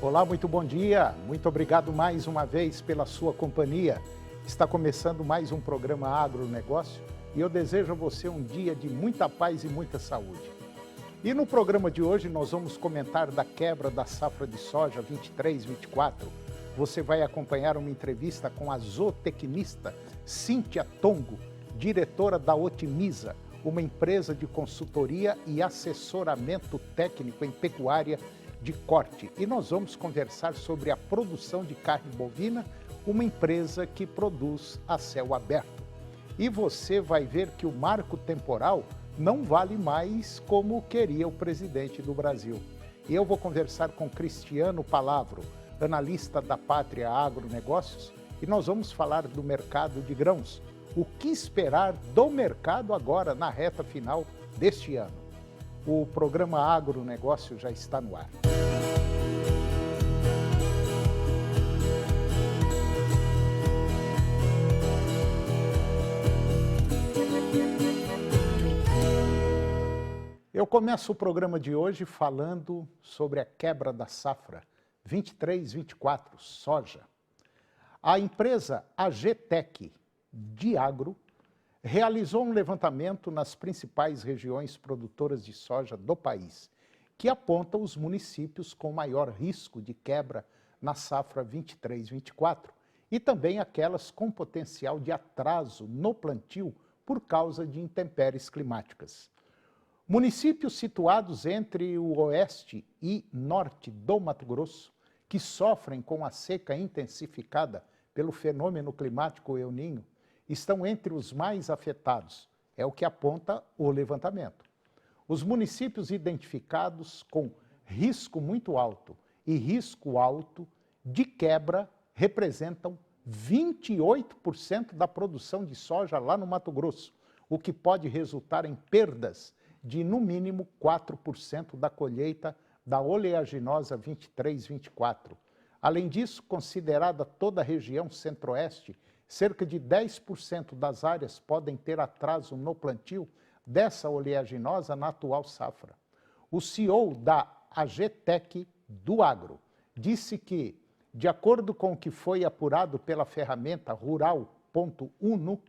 Olá, muito bom dia. Muito obrigado mais uma vez pela sua companhia. Está começando mais um programa Agronegócio e eu desejo a você um dia de muita paz e muita saúde. E no programa de hoje nós vamos comentar da quebra da safra de soja 23-24. Você vai acompanhar uma entrevista com a zootecnista Cíntia Tongo, diretora da Otimiza, uma empresa de consultoria e assessoramento técnico em pecuária de corte. E nós vamos conversar sobre a produção de carne bovina, uma empresa que produz a céu aberto. E você vai ver que o marco temporal não vale mais como queria o presidente do Brasil. E eu vou conversar com Cristiano Palavro, analista da Pátria Agronegócios, e nós vamos falar do mercado de grãos. O que esperar do mercado agora na reta final deste ano? O programa Agronegócio já está no ar. Eu começo o programa de hoje falando sobre a quebra da safra 23-24, soja. A empresa AGTEC de Agro realizou um levantamento nas principais regiões produtoras de soja do país, que aponta os municípios com maior risco de quebra na safra 23-24 e também aquelas com potencial de atraso no plantio por causa de intempéries climáticas. Municípios situados entre o oeste e norte do Mato Grosso, que sofrem com a seca intensificada pelo fenômeno climático El Niño, estão entre os mais afetados, é o que aponta o levantamento. Os municípios identificados com risco muito alto e risco alto de quebra representam 28% da produção de soja lá no Mato Grosso, o que pode resultar em perdas de no mínimo 4% da colheita da oleaginosa 23-24. Além disso, considerada toda a região centro-oeste, cerca de 10% das áreas podem ter atraso no plantio dessa oleaginosa na atual safra. O CEO da AGTEC do Agro disse que, de acordo com o que foi apurado pela ferramenta Rural.uno,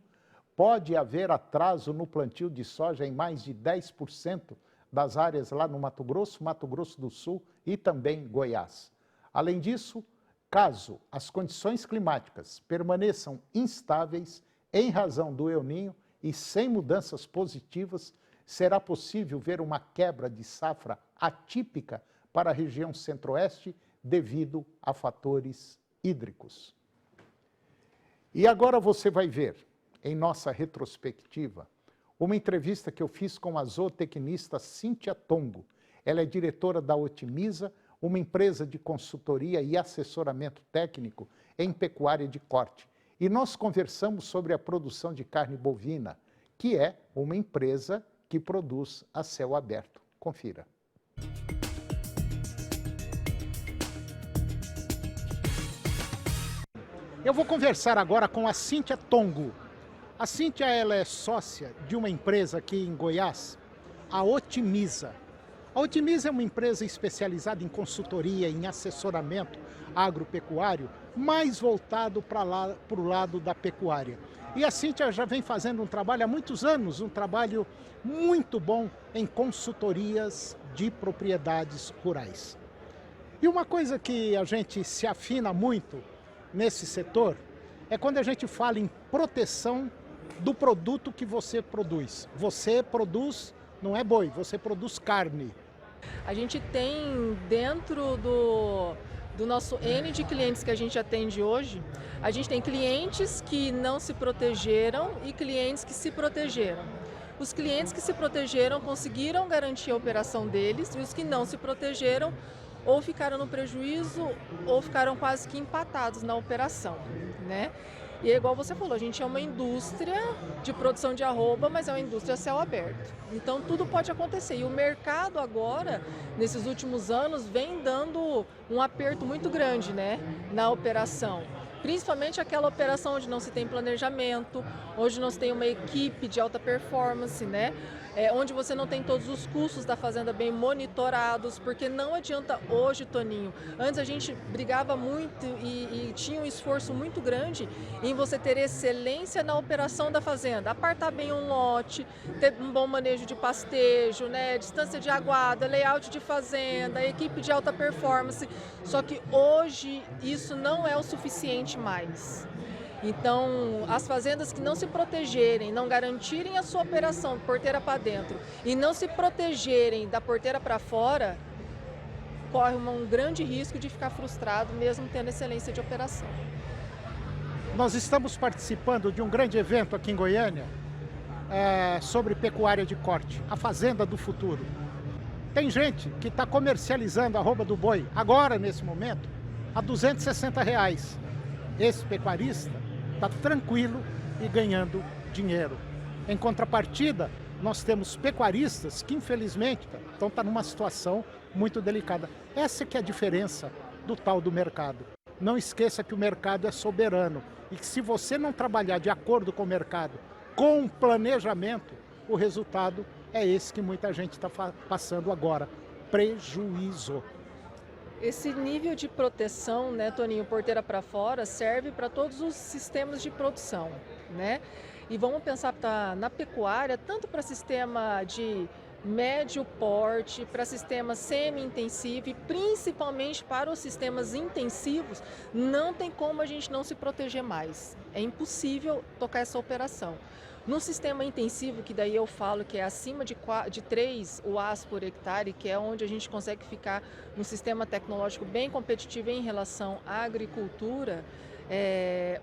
pode haver atraso no plantio de soja em mais de 10% das áreas lá no Mato Grosso do Sul e também Goiás. Além disso, caso as condições climáticas permaneçam instáveis em razão do El Niño e sem mudanças positivas, será possível ver uma quebra de safra atípica para a região centro-oeste devido a fatores hídricos. E agora você vai ver, em nossa retrospectiva, uma entrevista que eu fiz com a zootecnista Cíntia Tongo. Ela é diretora da Otimiza, uma empresa de consultoria e assessoramento técnico em pecuária de corte. E nós conversamos sobre a produção de carne bovina, que é uma empresa que produz a céu aberto. Confira. Eu vou conversar agora com a Cíntia Tongo. A Cíntia, ela é sócia de uma empresa aqui em Goiás, a Otimiza. A Otimiza é uma empresa especializada em consultoria, em assessoramento agropecuário, mais voltado para o lado da pecuária. E a Cíntia já vem fazendo um trabalho há muitos anos, um trabalho muito bom em consultorias de propriedades rurais. E uma coisa que a gente se afina muito nesse setor é quando a gente fala em proteção do produto que você produz. Você produz, não é boi, você produz carne. A gente tem dentro do nosso N de clientes que a gente atende hoje, a gente tem clientes que não se protegeram e clientes que se protegeram. Os clientes que se protegeram conseguiram garantir a operação deles e os que não se protegeram ou ficaram no prejuízo ou ficaram quase que empatados na operação, né? E é igual você falou, a gente é uma indústria de produção de arroba, mas é uma indústria a céu aberto. Então tudo pode acontecer. E o mercado agora, nesses últimos anos, vem dando um aperto muito grande, né, na operação. Principalmente aquela operação onde não se tem planejamento, onde não se tem uma equipe de alta performance, né? Onde você não tem todos os custos da fazenda bem monitorados, porque não adianta hoje, Toninho. Antes a gente brigava muito e tinha um esforço muito grande em você ter excelência na operação da fazenda, apartar bem um lote, ter um bom manejo de pastejo, né? Distância de aguada, layout de fazenda, equipe de alta performance. Só que hoje isso não é o suficiente mais. Então, as fazendas que não se protegerem, não garantirem a sua operação porteira para dentro e não se protegerem da porteira para fora, corre um grande risco de ficar frustrado, mesmo tendo excelência de operação. Nós estamos participando de um grande evento aqui em Goiânia sobre pecuária de corte, a Fazenda do Futuro. Tem gente que está comercializando a arroba do boi, agora, nesse momento, a R$ 260. Esse pecuarista está tranquilo e ganhando dinheiro. Em contrapartida, nós temos pecuaristas que, infelizmente, estão numa situação muito delicada. Essa que é a diferença do tal do mercado. Não esqueça que o mercado é soberano e que se você não trabalhar de acordo com o mercado, com planejamento, o resultado é esse que muita gente está passando agora, prejuízo. Esse nível de proteção, né, Toninho, porteira para fora, serve para todos os sistemas de produção, né? E vamos pensar na pecuária, tanto para sistema de médio porte, para sistema semi-intensivo e principalmente para os sistemas intensivos, não tem como a gente não se proteger mais. É impossível tocar essa operação. No sistema intensivo, que daí eu falo que é acima de 3 UAs por hectare, que é onde a gente consegue ficar num sistema tecnológico bem competitivo em relação à agricultura,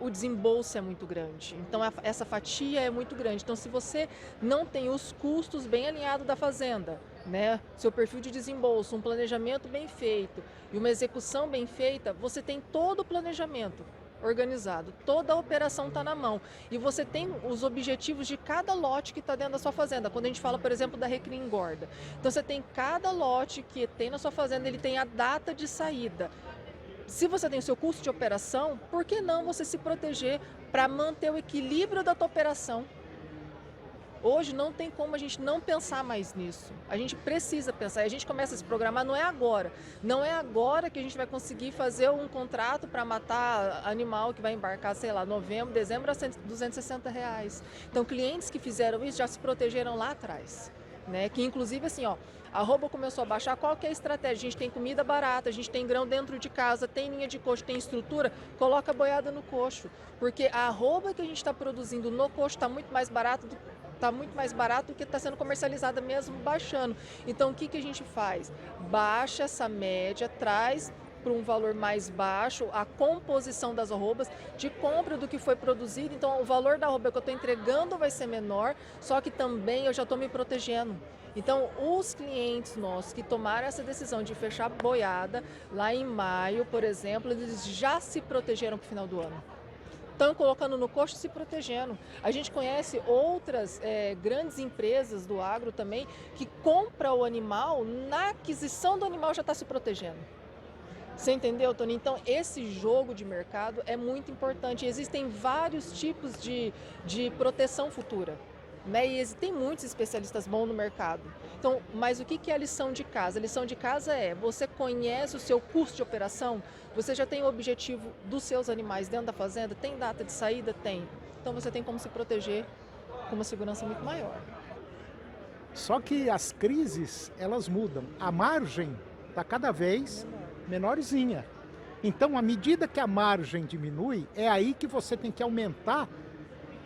o desembolso é muito grande. Então, essa fatia é muito grande. Então, se você não tem os custos bem alinhados da fazenda, né, seu perfil de desembolso, um planejamento bem feito e uma execução bem feita, você tem todo o planejamento organizado, toda a operação está na mão e você tem os objetivos de cada lote que está dentro da sua fazenda. Quando a gente fala, por exemplo, da recria engorda, então você tem cada lote que tem na sua fazenda, ele tem a data de saída. Se você tem o seu custo de operação, por que não você se proteger para manter o equilíbrio da tua operação? Hoje não tem como a gente não pensar mais nisso. A gente precisa pensar. E a gente começa a se programar, não é agora. Não é agora que a gente vai conseguir fazer um contrato para matar animal que vai embarcar, sei lá, novembro, dezembro a R$ 260. Então, clientes que fizeram isso já se protegeram lá atrás. Né? Que inclusive assim, ó, a arroba começou a baixar, qual que é a estratégia? A gente tem comida barata, a gente tem grão dentro de casa, tem linha de coxo, tem estrutura, coloca a boiada no coxo. Porque a arroba que a gente está produzindo no coxo está muito mais barato do que está sendo comercializada mesmo baixando. Então, o que a gente faz? Baixa essa média, traz para um valor mais baixo a composição das arrobas de compra do que foi produzido. Então, o valor da arroba que eu estou entregando vai ser menor, só que também eu já estou me protegendo. Então, os clientes nossos que tomaram essa decisão de fechar boiada, lá em maio, por exemplo, eles já se protegeram para o final do ano. Estão colocando no coxo e se protegendo. A gente conhece outras grandes empresas do agro também que compram o animal, na aquisição do animal já está se protegendo. Você entendeu, Tony? Então, esse jogo de mercado é muito importante. Existem vários tipos de proteção futura. Né? E tem muitos especialistas bons no mercado. Então, mas o que é a lição de casa? A lição de casa é, você conhece o seu custo de operação? Você já tem o objetivo dos seus animais dentro da fazenda? Tem data de saída? Tem. Então você tem como se proteger com uma segurança muito maior. Só que as crises, elas mudam. A margem está cada vez menorzinha. Então, à medida que a margem diminui, é aí que você tem que aumentar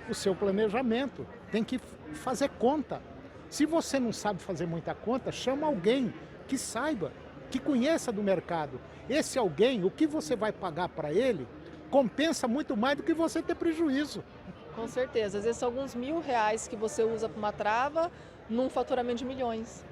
o seu planejamento. Tem que fazer conta. Se você não sabe fazer muita conta, chama alguém que saiba, que conheça do mercado. Esse alguém, o que você vai pagar para ele, compensa muito mais do que você ter prejuízo. Com certeza. Às vezes são alguns R$ 1.000 que você usa para uma trava num faturamento de milhões.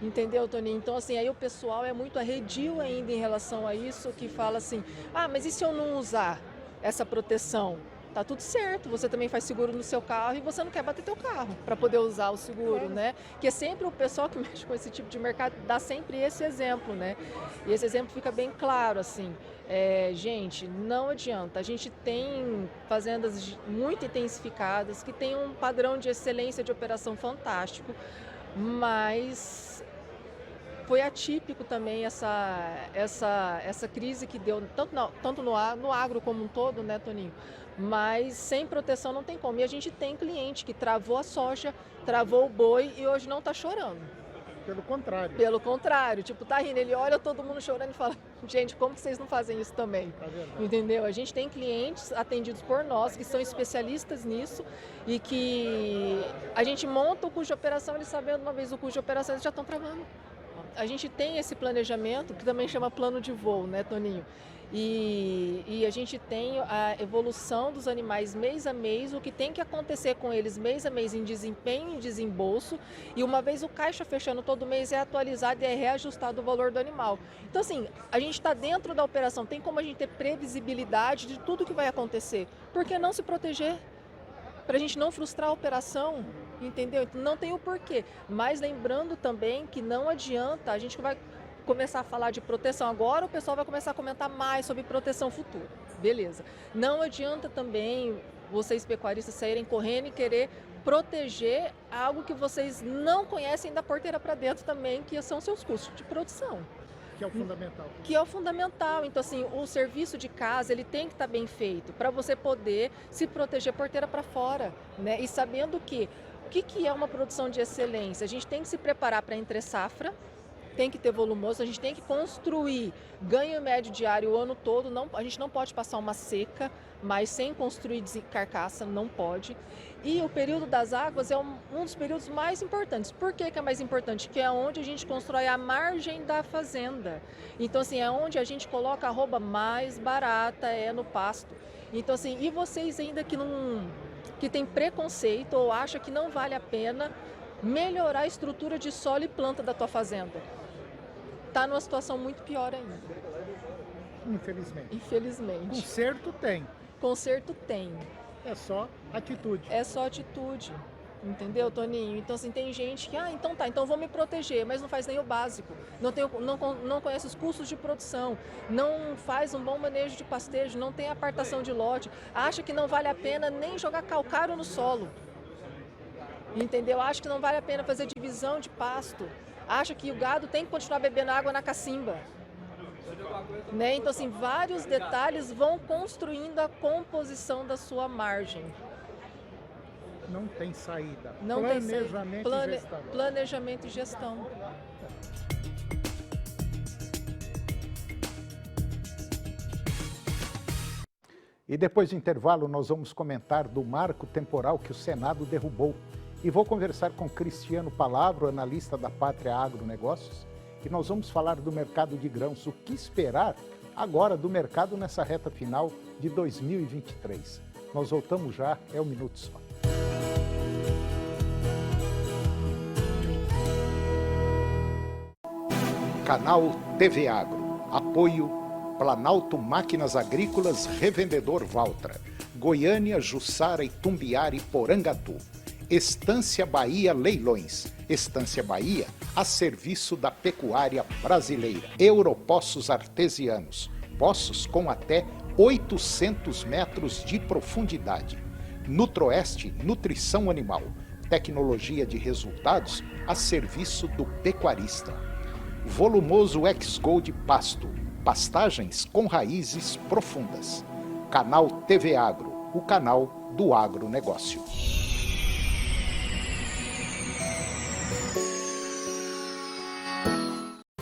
Entendeu, Toninho? Então, assim, aí o pessoal é muito arredio ainda em relação a isso, que fala assim, mas e se eu não usar essa proteção? Tá tudo certo, você também faz seguro no seu carro e você não quer bater teu carro para poder usar o seguro, né? Que é sempre o pessoal que mexe com esse tipo de mercado dá sempre esse exemplo, né? E esse exemplo fica bem claro, assim. Gente, não adianta. A gente tem fazendas muito intensificadas, que tem um padrão de excelência de operação fantástico, mas foi atípico também essa crise que deu, tanto no agro como um todo, né, Toninho? Mas sem proteção não tem como. E a gente tem cliente que travou a soja, travou o boi e hoje não está chorando. Pelo contrário. Pelo contrário, tipo, tá rindo, ele olha todo mundo chorando e fala, gente, como que vocês não fazem isso também? Tá vendo? Entendeu? A gente tem clientes atendidos por nós, que são especialistas nisso e que a gente monta o custo de operação, eles sabendo uma vez o custo de operação, eles já estão travando. A gente tem esse planejamento, que também chama plano de voo, né, Toninho? E a gente tem a evolução dos animais mês a mês, o que tem que acontecer com eles mês a mês em desempenho e desembolso, e uma vez o caixa fechando todo mês é atualizado e é reajustado o valor do animal. Então assim, a gente está dentro da operação, tem como a gente ter previsibilidade de tudo que vai acontecer, por que não se proteger? Para a gente não frustrar a operação, entendeu? Então, não tem o porquê, mas lembrando também que não adianta, a gente vai começar a falar de proteção agora, o pessoal vai começar a comentar mais sobre proteção futura, beleza. Não adianta também vocês pecuaristas saírem correndo e querer proteger algo que vocês não conhecem da porteira para dentro também, que são seus custos de produção. Que é o fundamental. Que é o fundamental. Então, assim, o serviço de casa, ele tem que estar bem feito para você poder se proteger porteira para fora, né? E sabendo que, o que é uma produção de excelência? A gente tem que se preparar para entre safra, tem que ter volumoso, a gente tem que construir ganho médio diário o ano todo, a gente não pode passar uma seca, mas sem construir carcaça, não pode. E o período das águas é um dos períodos mais importantes. Por que é mais importante? Que é onde a gente constrói a margem da fazenda. Então, assim, é onde a gente coloca a arroba mais barata, é no pasto. Então, assim, e vocês ainda que tem preconceito ou acham que não vale a pena melhorar a estrutura de solo e planta da tua fazenda? Está numa situação muito pior ainda. Infelizmente. Infelizmente. Conserto tem. Conserto tem. É só atitude. É só atitude. Entendeu, Toninho? Então, assim, tem gente que, então tá, então vou me proteger, mas não faz nem o básico. Não conhece os custos de produção, não faz um bom manejo de pastejo, não tem apartação de lote, acha que não vale a pena nem jogar calcário no solo. Entendeu? Acha que não vale a pena fazer divisão de pasto. Acha que o gado tem que continuar bebendo água na cacimba. Né? Então, assim, vários detalhes vão construindo a composição da sua margem. Não tem saída. Não Planejamento tem e gestão. Planejamento e gestão. E depois do intervalo, nós vamos comentar do marco temporal que o Senado derrubou. E vou conversar com Cristiano Palavro, analista da Pátria Agronegócios, e nós vamos falar do mercado de grãos, o que esperar agora do mercado nessa reta final de 2023. Nós voltamos já, é um minuto só. Canal TV Agro, apoio Planalto Máquinas Agrícolas, Revendedor Valtra, Goiânia, Jussara, Itumbiara e Porangatu. Estância Bahia Leilões. Estância Bahia a serviço da pecuária brasileira. Europoços Artesianos. Poços com até 800 metros de profundidade. Nutroeste Nutrição Animal. Tecnologia de resultados a serviço do pecuarista. Volumoso X-Gold Pasto. Pastagens com raízes profundas. Canal TV Agro, o canal do agronegócio.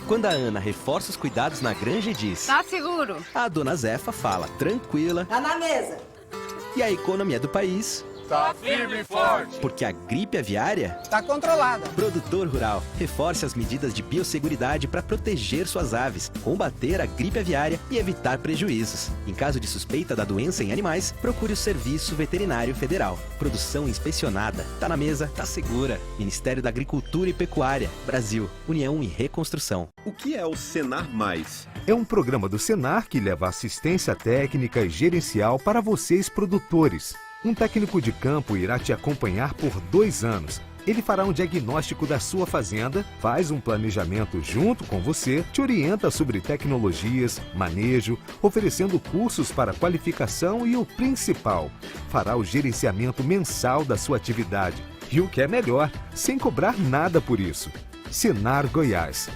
Quando a Ana reforça os cuidados na granja e diz: tá seguro. A dona Zefa fala tranquila. Tá na mesa. E a economia do país tá firme e forte. Porque a gripe aviária tá controlada. Produtor rural, reforce as medidas de biosseguridade para proteger suas aves, combater a gripe aviária e evitar prejuízos. Em caso de suspeita da doença em animais, procure o Serviço Veterinário Federal. Produção inspecionada. Tá na mesa, tá segura. Ministério da Agricultura e Pecuária. Brasil. União e Reconstrução. O que é o Senar Mais? É um programa do Senar que leva assistência técnica e gerencial para vocês produtores. Um técnico de campo irá te acompanhar por 2 anos, Ele fará um diagnóstico da sua fazenda, faz um planejamento junto com você, te orienta sobre tecnologias, manejo, oferecendo cursos para qualificação e o principal, fará o gerenciamento mensal da sua atividade. E o que é melhor, sem cobrar nada por isso. Senar Goiás.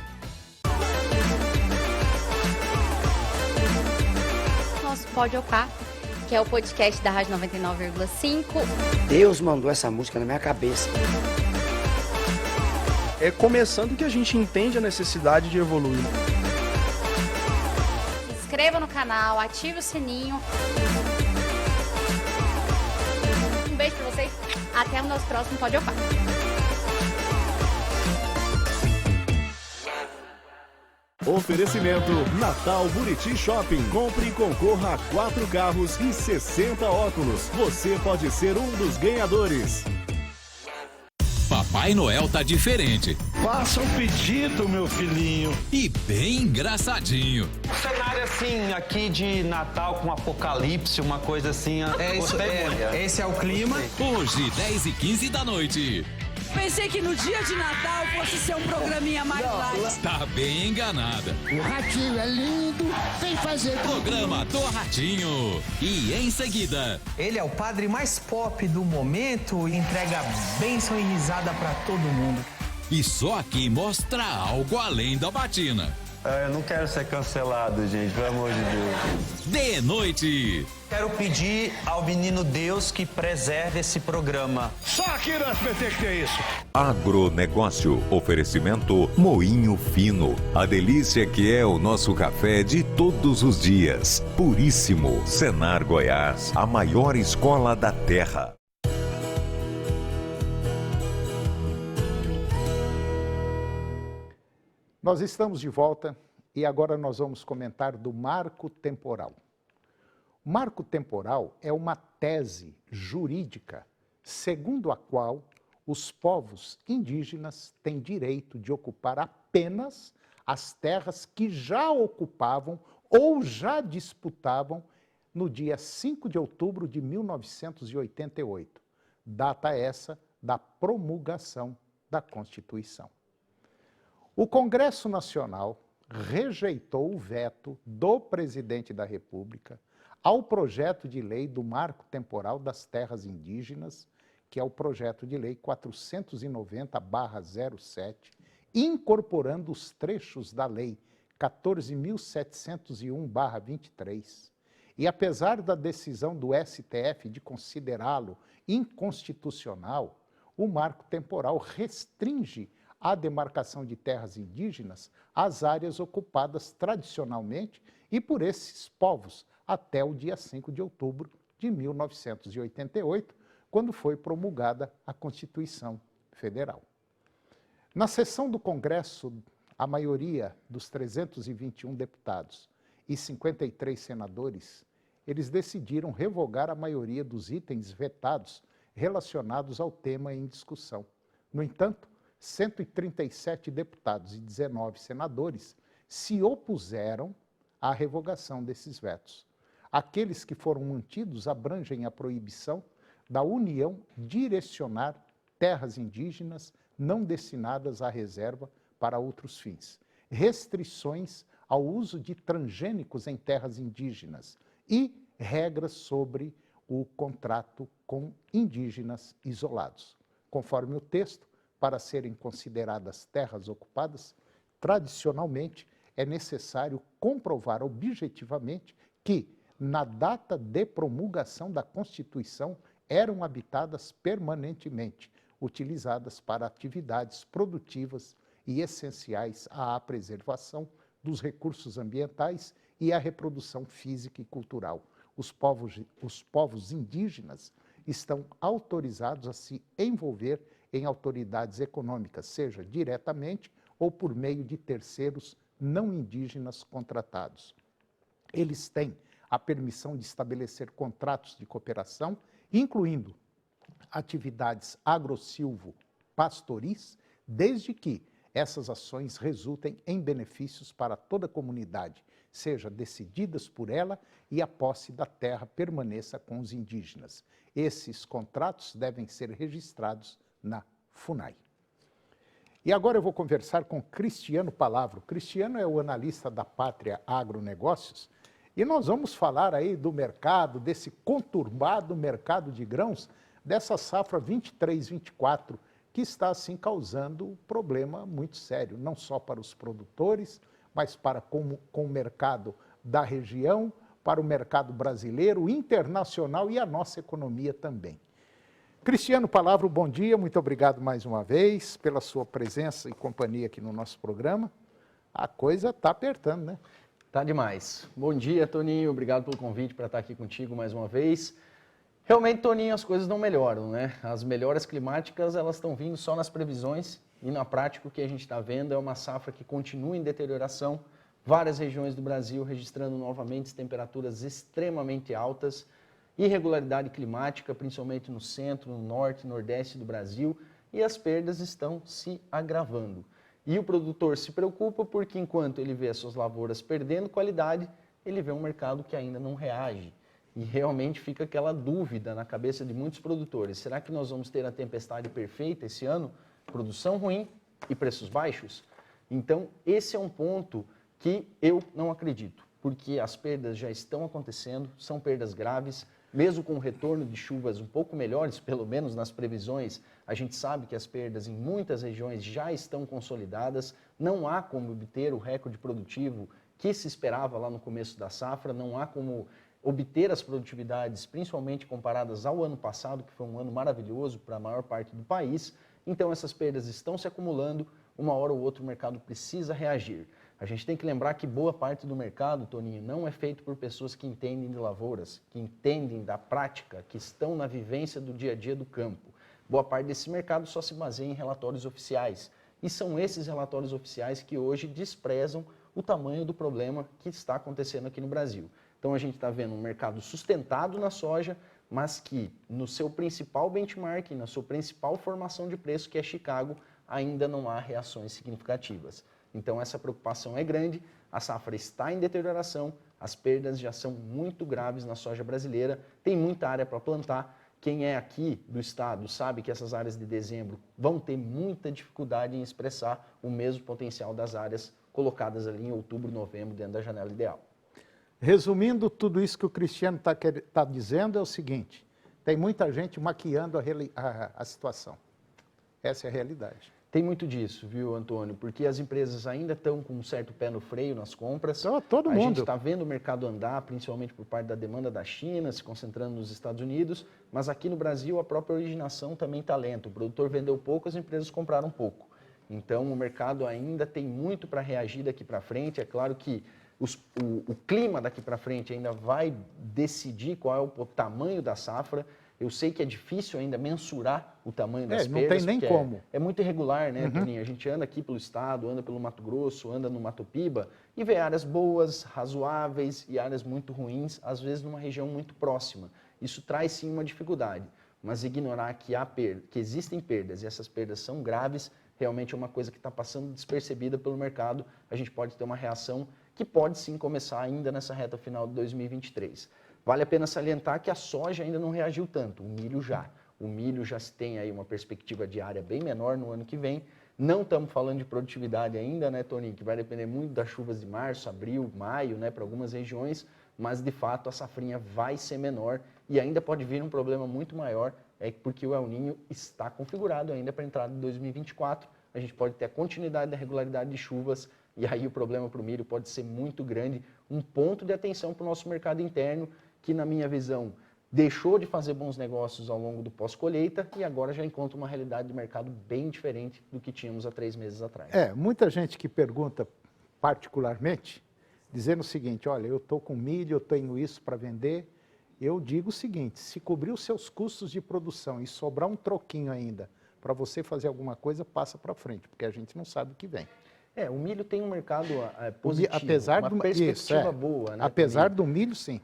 Nosso Pode Opar, que é o podcast da Rádio 99,5. Deus mandou essa música na minha cabeça. É começando que a gente entende a necessidade de evoluir. Se inscreva no canal, ative o sininho. Um beijo pra vocês. Até o nosso próximo Pode Opar. Oferecimento Natal Buriti Shopping. Compre e concorra a 4 carros e 60 óculos. Você pode ser um dos ganhadores. Papai Noel tá diferente. Faça um pedido, meu filhinho. E bem engraçadinho. Um cenário assim, aqui de Natal com apocalipse, uma coisa assim. Esse é o clima. Hoje, 10h15 da noite. Pensei que no dia de Natal fosse ser um programinha mais light. Tá bem enganada. O Ratinho é lindo, vem fazer Programa do Ratinho. E em seguida... Ele é o padre mais pop do momento e entrega bênção e risada pra todo mundo. E só aqui mostra algo além da batina. Eu não quero ser cancelado, gente, pelo amor de Deus. De noite. Quero pedir ao menino Deus que preserve esse programa. Só aqui no SBT que tem isso. Agronegócio. Oferecimento Moinho Fino. A delícia que é o nosso café de todos os dias. Puríssimo. Senar Goiás. A maior escola da terra. Nós estamos de volta e agora nós vamos comentar do marco temporal. O marco temporal é uma tese jurídica segundo a qual os povos indígenas têm direito de ocupar apenas as terras que já ocupavam ou já disputavam no dia 5 de outubro de 1988, data essa da promulgação da Constituição. O Congresso Nacional rejeitou o veto do presidente da República ao projeto de lei do Marco Temporal das Terras Indígenas, que é o projeto de lei 490/07, incorporando os trechos da lei 14.701/23. E apesar da decisão do STF de considerá-lo inconstitucional, o Marco Temporal restringe a demarcação de terras indígenas às áreas ocupadas tradicionalmente e por esses povos até o dia 5 de outubro de 1988, quando foi promulgada a Constituição Federal. Na sessão do Congresso, a maioria dos 321 deputados e 53 senadores, eles decidiram revogar a maioria dos itens vetados relacionados ao tema em discussão. No entanto, 137 deputados e 19 senadores se opuseram à revogação desses vetos. Aqueles que foram mantidos abrangem a proibição da União direcionar terras indígenas não destinadas à reserva para outros fins, restrições ao uso de transgênicos em terras indígenas e regras sobre o contrato com indígenas isolados. Conforme o texto, para serem consideradas terras ocupadas, tradicionalmente é necessário comprovar objetivamente que, na data de promulgação da Constituição, eram habitadas permanentemente, utilizadas para atividades produtivas e essenciais à preservação dos recursos ambientais e à reprodução física e cultural. Os povos indígenas estão autorizados a se envolver em autoridades econômicas, seja diretamente ou por meio de terceiros não indígenas contratados. Eles têm a permissão de estabelecer contratos de cooperação, incluindo atividades agro-silvo-pastoris, desde que essas ações resultem em benefícios para toda a comunidade, seja decididas por ela e a posse da terra permaneça com os indígenas. Esses contratos devem ser registrados na FUNAI. E agora eu vou conversar com Cristiano Palavro. Cristiano é o analista da Pátria Agronegócios e nós vamos falar aí do mercado, desse conturbado mercado de grãos, dessa safra 23-24, que está assim causando um problema muito sério, não só para os produtores, mas para com o mercado da região, para o mercado brasileiro, internacional e a nossa economia também. Cristiano Palavro, bom dia, muito obrigado mais uma vez pela sua presença e companhia aqui no nosso programa. A coisa está apertando, né? Tá demais. Bom dia, Toninho, obrigado pelo convite para estar aqui contigo mais uma vez. Realmente, Toninho, as coisas não melhoram, né? As melhoras climáticas, elas estão vindo só nas previsões e na prática o que a gente está vendo é uma safra que continua em deterioração, várias regiões do Brasil registrando novamente temperaturas extremamente altas, irregularidade climática, principalmente no centro, no norte e nordeste do Brasil, e as perdas estão se agravando. E o produtor se preocupa porque enquanto ele vê as suas lavouras perdendo qualidade, ele vê um mercado que ainda não reage. E realmente fica aquela dúvida na cabeça de muitos produtores. Será que nós vamos ter a tempestade perfeita esse ano? Produção ruim e preços baixos? Então, esse é um ponto que eu não acredito, porque as perdas já estão acontecendo, são perdas graves, mesmo com o retorno de chuvas um pouco melhores, pelo menos nas previsões, a gente sabe que as perdas em muitas regiões já estão consolidadas, não há como obter o recorde produtivo que se esperava lá no começo da safra, não há como obter as produtividades, principalmente comparadas ao ano passado, que foi um ano maravilhoso para a maior parte do país, então essas perdas estão se acumulando, uma hora ou outra o mercado precisa reagir. A gente tem que lembrar que boa parte do mercado, Toninho, não é feito por pessoas que entendem de lavouras, que entendem da prática, que estão na vivência do dia a dia do campo. Boa parte desse mercado só se baseia em relatórios oficiais. E são esses relatórios oficiais que hoje desprezam o tamanho do problema que está acontecendo aqui no Brasil. Então a gente está vendo um mercado sustentado na soja, mas que no seu principal benchmark, na sua principal formação de preço, que é Chicago, ainda não há reações significativas. Então essa preocupação é grande, a safra está em deterioração, as perdas já são muito graves na soja brasileira, tem muita área para plantar. Quem é aqui do estado sabe que essas áreas de dezembro vão ter muita dificuldade em expressar o mesmo potencial das áreas colocadas ali em outubro, novembro, dentro da janela ideal. Resumindo, tudo isso que o Cristiano está dizendo é o seguinte, tem muita gente maquiando a situação. Essa é a realidade. Tem muito disso, viu, Antônio? Porque as empresas ainda estão com um certo pé no freio nas compras. Todo mundo. A gente está vendo o mercado andar, principalmente por parte da demanda da China, se concentrando nos Estados Unidos, mas aqui no Brasil a própria originação também está lenta. O produtor vendeu pouco, as empresas compraram pouco. Então o mercado ainda tem muito para reagir daqui para frente. É claro que o clima daqui para frente ainda vai decidir qual é o tamanho da safra. Eu sei que é difícil ainda mensurar o tamanho das perdas. Não tem nem como. É muito irregular, né, Toninho? A gente anda aqui pelo estado, anda pelo Mato Grosso, anda no Mato Piba e vê áreas boas, razoáveis e áreas muito ruins, às vezes numa região muito próxima. Isso traz sim uma dificuldade, mas ignorar que que existem perdas e essas perdas são graves, realmente é uma coisa que está passando despercebida pelo mercado. A gente pode ter uma reação que pode sim começar ainda nessa reta final de 2023. Vale a pena salientar que a soja ainda não reagiu tanto, o milho já. O milho já se tem aí uma perspectiva de área bem menor no ano que vem. Não estamos falando de produtividade ainda, né, Toninho? Que vai depender muito das chuvas de março, abril, maio, né, para algumas regiões, mas de fato a safrinha vai ser menor e ainda pode vir um problema muito maior, porque o El Niño está configurado ainda para a entrada de 2024. A gente pode ter a continuidade da regularidade de chuvas e aí o problema para o milho pode ser muito grande. Um ponto de atenção para o nosso mercado interno, que na minha visão deixou de fazer bons negócios ao longo do pós-colheita e agora já encontra uma realidade de mercado bem diferente do que tínhamos há 3 meses atrás. Muita gente que pergunta particularmente, dizendo o seguinte, olha, eu estou com milho, eu tenho isso para vender. Eu digo o seguinte, se cobrir os seus custos de produção e sobrar um troquinho ainda para você fazer alguma coisa, passa para frente, porque a gente não sabe o que vem. O milho tem um mercado positivo, apesar uma perspectiva boa, né? Apesar do milho, sim.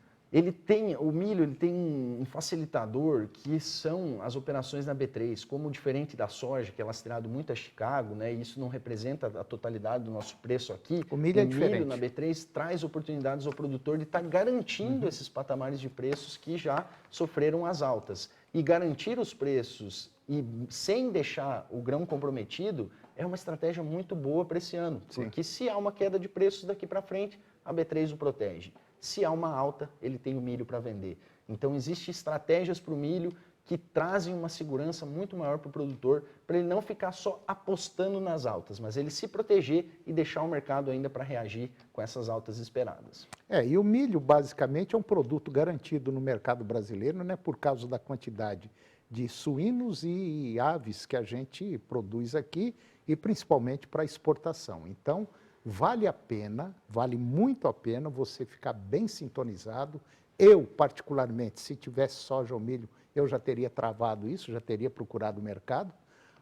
O milho ele tem um facilitador que são as operações na B3, como diferente da soja, que é lastreado muito a Chicago, né? E isso não representa a totalidade do nosso preço aqui. O milho é diferente. O milho na B3 traz oportunidades ao produtor de estar garantindo esses patamares de preços que já sofreram as altas. E garantir os preços e sem deixar o grão comprometido, é uma estratégia muito boa para esse ano. Sim. Porque se há uma queda de preços daqui para frente, a B3 o protege. Se há uma alta, ele tem o milho para vender. Então, existem estratégias para o milho que trazem uma segurança muito maior para o produtor, para ele não ficar só apostando nas altas, mas ele se proteger e deixar o mercado ainda para reagir com essas altas esperadas. E o milho, basicamente, é um produto garantido no mercado brasileiro, né, por causa da quantidade de suínos e aves que a gente produz aqui, e principalmente para exportação. Então, vale a pena, vale muito a pena você ficar bem sintonizado. Eu, particularmente, se tivesse soja ou milho, eu já teria travado isso, já teria procurado o mercado.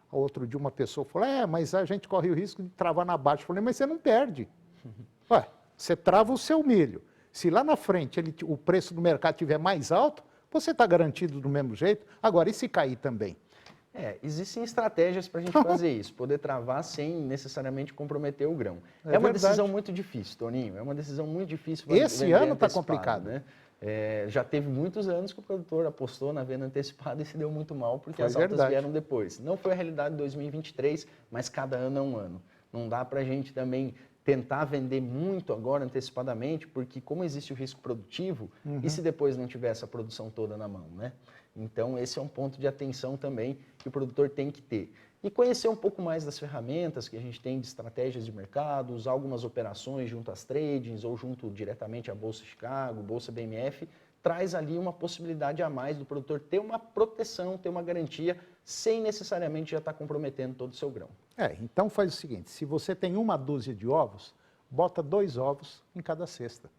Outro dia uma pessoa falou, mas a gente corre o risco de travar na baixa. Eu falei, mas você não perde. Você trava o seu milho. Se lá na frente o preço do mercado estiver mais alto, você está garantido do mesmo jeito. Agora, e se cair também? Existem estratégias para a gente fazer isso, poder travar sem necessariamente comprometer o grão. É uma verdade. Decisão muito difícil, Toninho, é uma decisão muito difícil. Esse ano está complicado. Né? Já teve muitos anos que o produtor apostou na venda antecipada e se deu muito mal, porque as altas vieram depois. Não foi a realidade de 2023, mas cada ano é um ano. Não dá para a gente também tentar vender muito agora antecipadamente, porque como existe o risco produtivo, e se depois não tiver essa produção toda na mão, né? Então, esse é um ponto de atenção também que o produtor tem que ter. E conhecer um pouco mais das ferramentas que a gente tem de estratégias de mercado, usar algumas operações junto às tradings ou junto diretamente à Bolsa Chicago, Bolsa BMF, traz ali uma possibilidade a mais do produtor ter uma proteção, ter uma garantia, sem necessariamente já estar comprometendo todo o seu grão. Então faz o seguinte, se você tem uma dúzia de ovos, bota 2 ovos em cada cesta.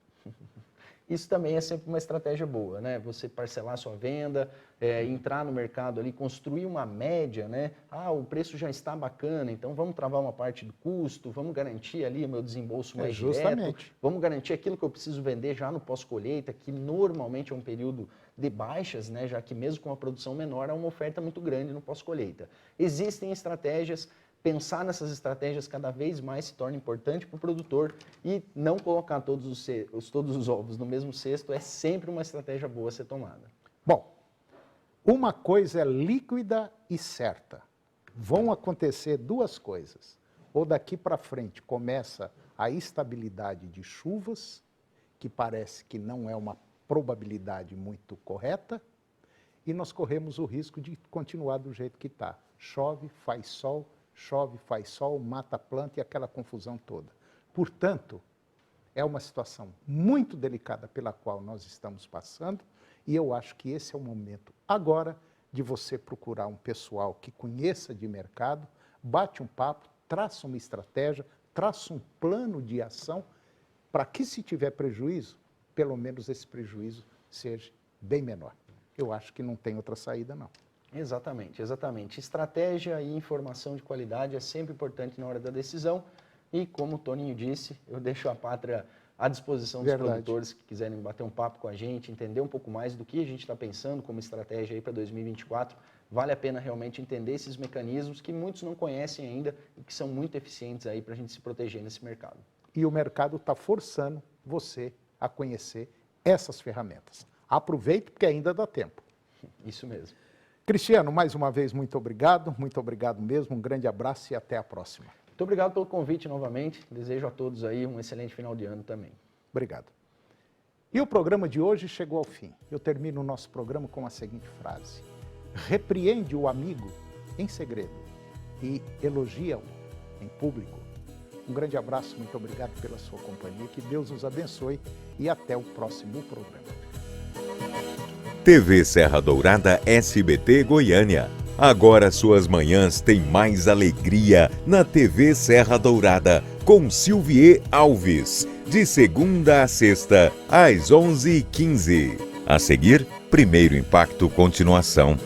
Isso também é sempre uma estratégia boa, né? Você parcelar sua venda, entrar no mercado ali, construir uma média, né? O preço já está bacana, então vamos travar uma parte do custo, vamos garantir ali o meu desembolso mais direto, vamos garantir aquilo que eu preciso vender já no pós-colheita, que normalmente é um período de baixas, né? Já que mesmo com a produção menor, há uma oferta muito grande no pós-colheita. Existem estratégias. Pensar nessas estratégias cada vez mais se torna importante para o produtor e não colocar todos os ovos no mesmo cesto é sempre uma estratégia boa a ser tomada. Bom, uma coisa é líquida e certa. Vão acontecer 2 coisas. Ou daqui para frente começa a estabilidade de chuvas, que parece que não é uma probabilidade muito correta, e nós corremos o risco de continuar do jeito que está. Chove, faz sol, mata a planta e aquela confusão toda. Portanto, é uma situação muito delicada pela qual nós estamos passando e eu acho que esse é o momento agora de você procurar um pessoal que conheça de mercado, bate um papo, traça uma estratégia, traça um plano de ação para que se tiver prejuízo, pelo menos esse prejuízo seja bem menor. Eu acho que não tem outra saída, não. Exatamente, exatamente. Estratégia e informação de qualidade é sempre importante na hora da decisão e, como o Toninho disse, eu deixo a Pátria à disposição dos produtores que quiserem bater um papo com a gente, entender um pouco mais do que a gente está pensando como estratégia aí para 2024. Vale a pena realmente entender esses mecanismos que muitos não conhecem ainda e que são muito eficientes aí para a gente se proteger nesse mercado. E o mercado está forçando você a conhecer essas ferramentas. Aproveite porque ainda dá tempo. Isso mesmo. Cristiano, mais uma vez, muito obrigado mesmo, um grande abraço e até a próxima. Muito obrigado pelo convite novamente, desejo a todos aí um excelente final de ano também. Obrigado. E o programa de hoje chegou ao fim. Eu termino o nosso programa com a seguinte frase: repreende o amigo em segredo e elogia-o em público. Um grande abraço, muito obrigado pela sua companhia, que Deus nos abençoe e até o próximo programa. TV Serra Dourada SBT Goiânia. Agora suas manhãs têm mais alegria na TV Serra Dourada com Silvier Alves, de segunda a sexta, às 11h15. A seguir, Primeiro Impacto Continuação.